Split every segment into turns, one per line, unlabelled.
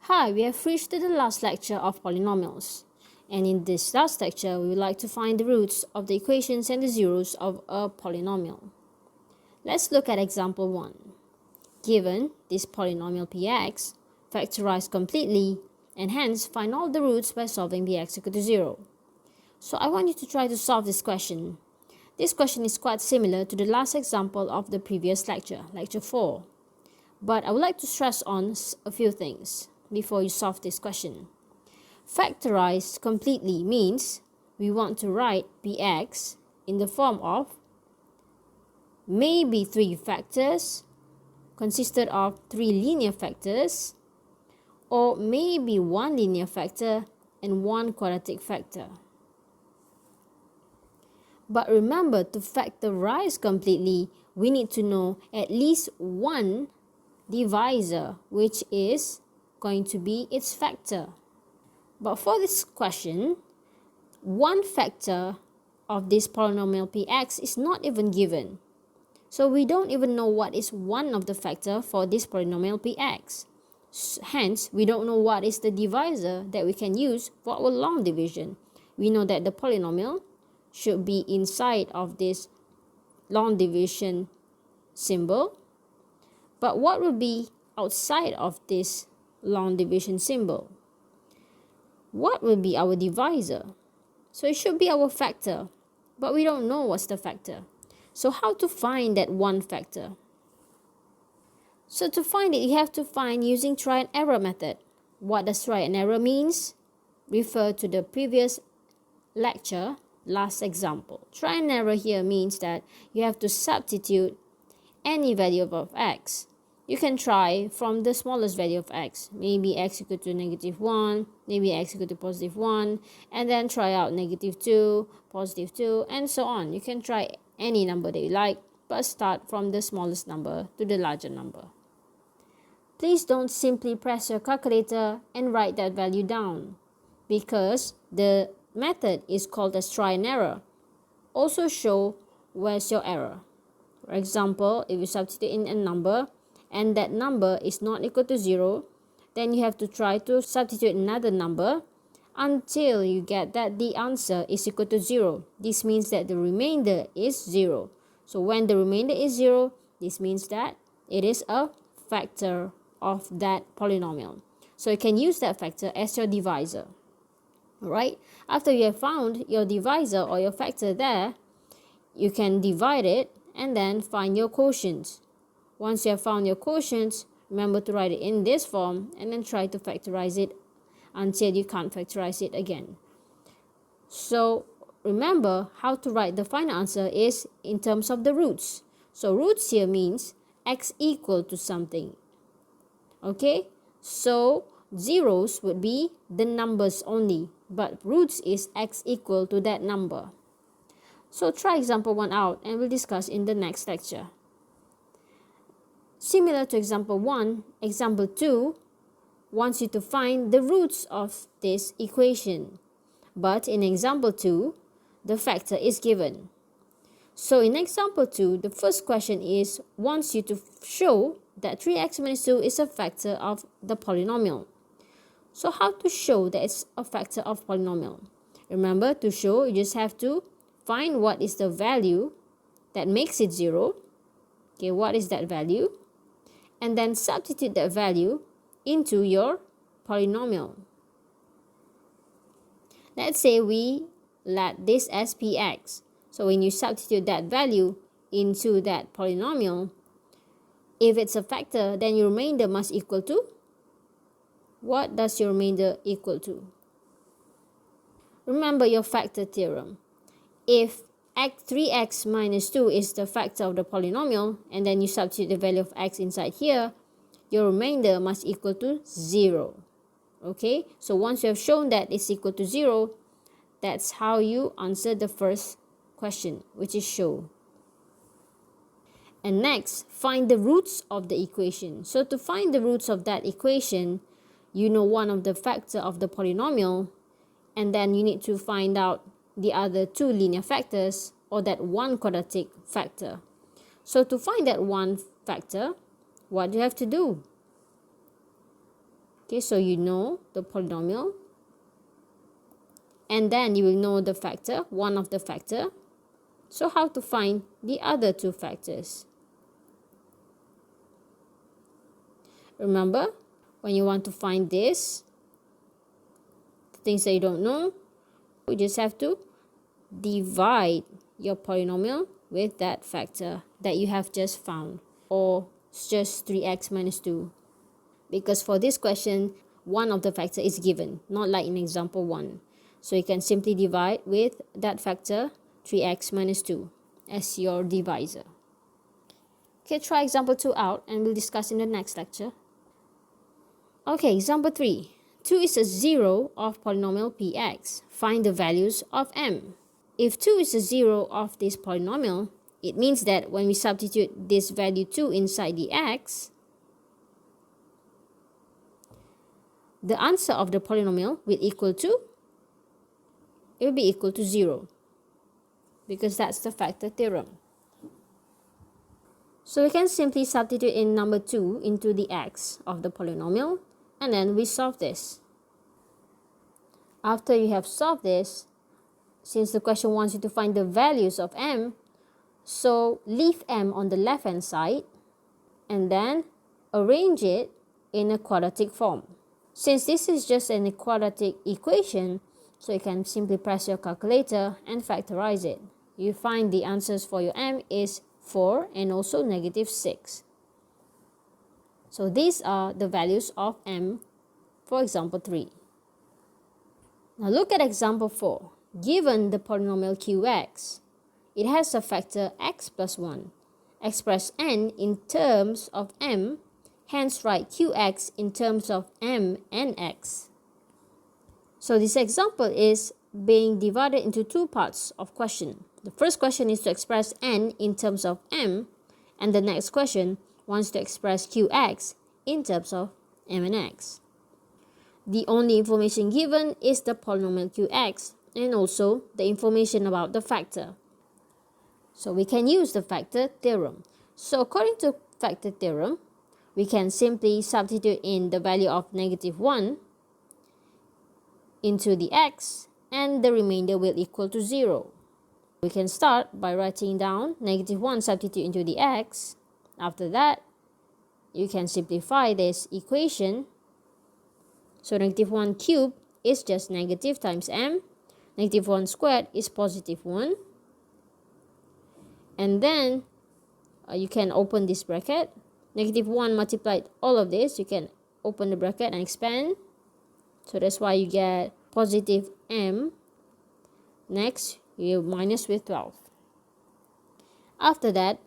Hi, we have reached to the last lecture of polynomials. And in this last lecture, we would like to find the roots of the equations and the zeros of a polynomial. Let's look at example 1. Given this polynomial px, factorize completely, and hence find all the roots by solving bx equal to 0. So I want you to try to solve this question. This question is quite similar to the last example of the previous lecture, lecture 4. But I would like to stress on a few things before you solve this question. Factorize completely means we want to write bx in the form of maybe 3 factors consisted of 3 linear factors, or maybe 1 linear factor and 1 quadratic factor. But remember, to factorize completely, we need to know at least one divisor, which is going to be its factor. But for this question, one factor of this polynomial px is not even given. So we don't even know what is one of the factor for this polynomial px. Hence, we don't know what is the divisor that we can use for our long division. We know that the polynomial should be inside of this long division symbol. But what will be outside of this long division symbol? What will be our divisor? So it should be our factor, but we don't know what's the factor. So how to find that one factor? So to find it, you have to find using try and error method. What does try and error means? Refer to the previous lecture, last example. Try and error here means that you have to substitute any value of x. You can try from the smallest value of x, maybe x equal to -1, maybe x equal to +1, and then try out -2, +2, and so on. You can try any number that you like, but start from the smallest number to the larger number. Please don't simply press your calculator and write that value down, because the method is called as try and error. Also show where's your error. For example, if you substitute in a number and that number is not equal to 0, then you have to try to substitute another number until you get that the answer is equal to 0. This means that the remainder is 0. So when the remainder is 0, this means that it is a factor of that polynomial. So you can use that factor as your divisor. Alright, after you have found your divisor or your factor there, you can divide it and then find your quotient. Once you have found your quotient, remember to write it in this form and then try to factorize it until you can't factorize it again. So remember, how to write the final answer is in terms of the roots. So roots here means x equal to something. Okay, so zeros would be the numbers only, but roots is x equal to that number. So try example 1 out and we'll discuss in the next lecture. Similar to example 1, example 2 wants you to find the roots of this equation. But in example 2, the factor is given. So in example 2, the first question wants you to show that 3x minus 2 is a factor of the polynomial. So how to show that it's a factor of polynomial? Remember, to show, you just have to find what is the value that makes it 0. Okay, what is that value? And then substitute that value into your polynomial. Let's say we let this as px. So when you substitute that value into that polynomial, if it's a factor, then your remainder must equal to? What does your remainder equal to? Remember your factor theorem. If 3x minus 2 is the factor of the polynomial, and then you substitute the value of x inside here, your remainder must equal to 0. Okay, so once you have shown that it's equal to 0, that's how you answer the first question, which is show. And next, find the roots of the equation. So to find the roots of that equation, you know one of the factor of the polynomial, and then you need to find out the other 2 linear factors or that one quadratic factor. So to find that one factor, what do you have to do? Okay, so you know the polynomial, and then you will know the factor, one of the factor. So how to find the other two factors? Remember, when you want to find this, the things that you don't know, you just have to divide your polynomial with that factor that you have just found, or it's just 3x minus 2. Because for this question, one of the factor is given, not like in example 1. So you can simply divide with that factor 3x minus 2 as your divisor. Okay, try example 2 out and we'll discuss in the next lecture. Okay, example 3. 2 is a zero of polynomial px. Find the values of m. If 2 is a zero of this polynomial, it means that when we substitute this value 2 inside the x, the answer of the polynomial will equal to, it will be equal to 0, because that's the factor theorem. So we can simply substitute in number 2 into the x of the polynomial, and then we solve this. After you have solved this, since the question wants you to find the values of m, so leave m on the left hand side and then arrange it in a quadratic form. Since this is just an quadratic equation, so you can simply press your calculator and factorize it. You find the answers for your m is 4 and also negative 6. So these are the values of m for example 3. Now look at example 4. Given the polynomial qx, it has a factor x plus 1. Express n in terms of m, hence write qx in terms of m and x. So this example is being divided into two parts of question. The first question is to express n in terms of m, and the next question wants to express qx in terms of m and x. The only information given is the polynomial qx and also the information about the factor. So we can use the factor theorem. So according to factor theorem, we can simply substitute in the value of negative 1 into the x, and the remainder will equal to 0. We can start by writing down negative 1 substitute into the x. After that, you can simplify this equation. So negative 1 cubed is just negative times m. Negative 1 squared is positive 1. And then you can open this bracket. Negative 1 multiplied all of this. You can open the bracket and expand. So that's why you get positive m. Next, you minus with 12. After that,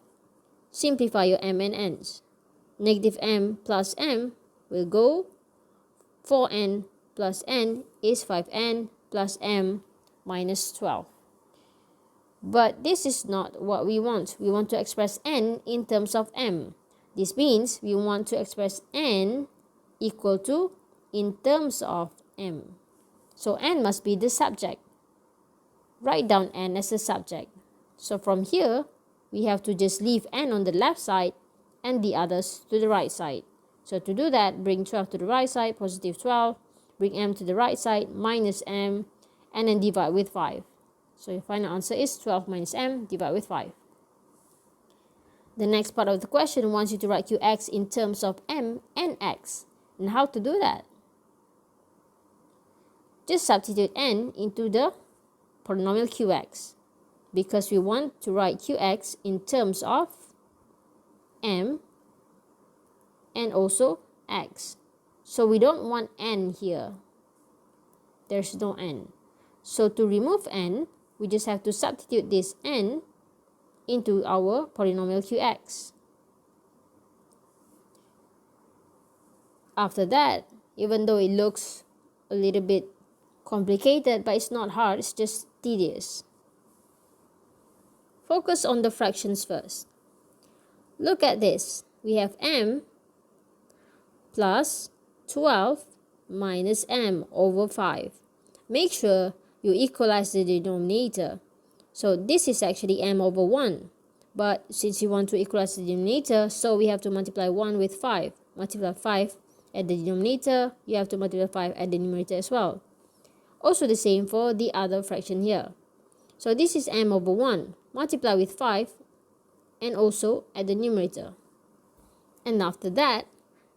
simplify your m and n's. Negative m plus m will go. 4n plus n is 5n plus m minus 12. But this is not what we want. We want to express n in terms of m. This means we want to express n equal to in terms of m. So n must be the subject. Write down n as the subject. So from here, we have to just leave n on the left side and the others to the right side. So to do that, bring 12 to the right side, positive 12. Bring m to the right side, minus m, and then divide with 5. So your final answer is 12 minus m, divide with 5. The next part of the question wants you to write qx in terms of m and x. And how to do that? Just substitute n into the polynomial qx, because we want to write qx in terms of m and also x. So we don't want n here. There's no n. So to remove n, we just have to substitute this n into our polynomial qx. After that, even though it looks a little bit complicated, but it's not hard, it's just tedious. Focus on the fractions first. Look at this. We have m plus 12 minus m over 5. Make sure you equalize the denominator. So this is actually m over 1. But since you want to equalize the denominator, so we have to multiply 1 with 5. Multiply 5 at the denominator, you have to multiply 5 at the numerator as well. Also the same for the other fraction here. So this is m over 1, multiply with 5 and also at the numerator. And after that,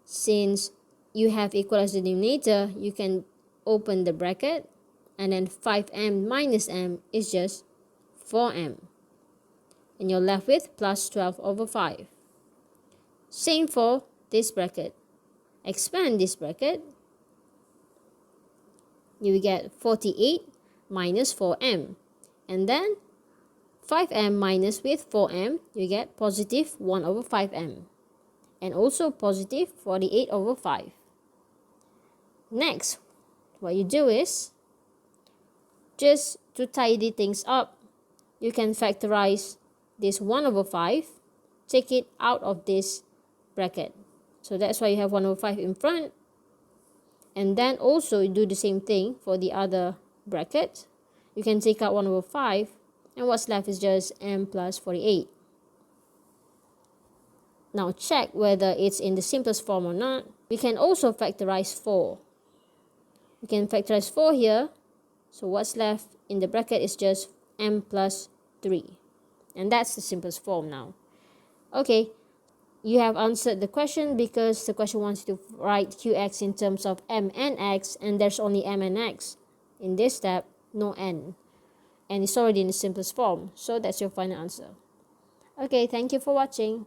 since you have equal as the denominator, you can open the bracket, and then 5m minus m is just 4m. And you're left with plus 12 over 5. Same for this bracket. Expand this bracket, you will get 48 minus 4m. And then 5m minus with 4m, you get positive 1 over 5m. And also positive 48 over 5. Next, what you do is, just to tidy things up, you can factorize this 1 over 5, take it out of this bracket. So that's why you have 1 over 5 in front. And then also you do the same thing for the other bracket. You can take out 1 over 5, and what's left is just m plus 48. Now check whether it's in the simplest form or not. We can also factorize 4. We can factorize 4 here. So what's left in the bracket is just m plus 3. And that's the simplest form now. Okay, you have answered the question because the question wants you to write qx in terms of m and x, and there's only m and x. In this step, no n. And it's already in the simplest form. So that's your final answer. Okay, thank you for watching.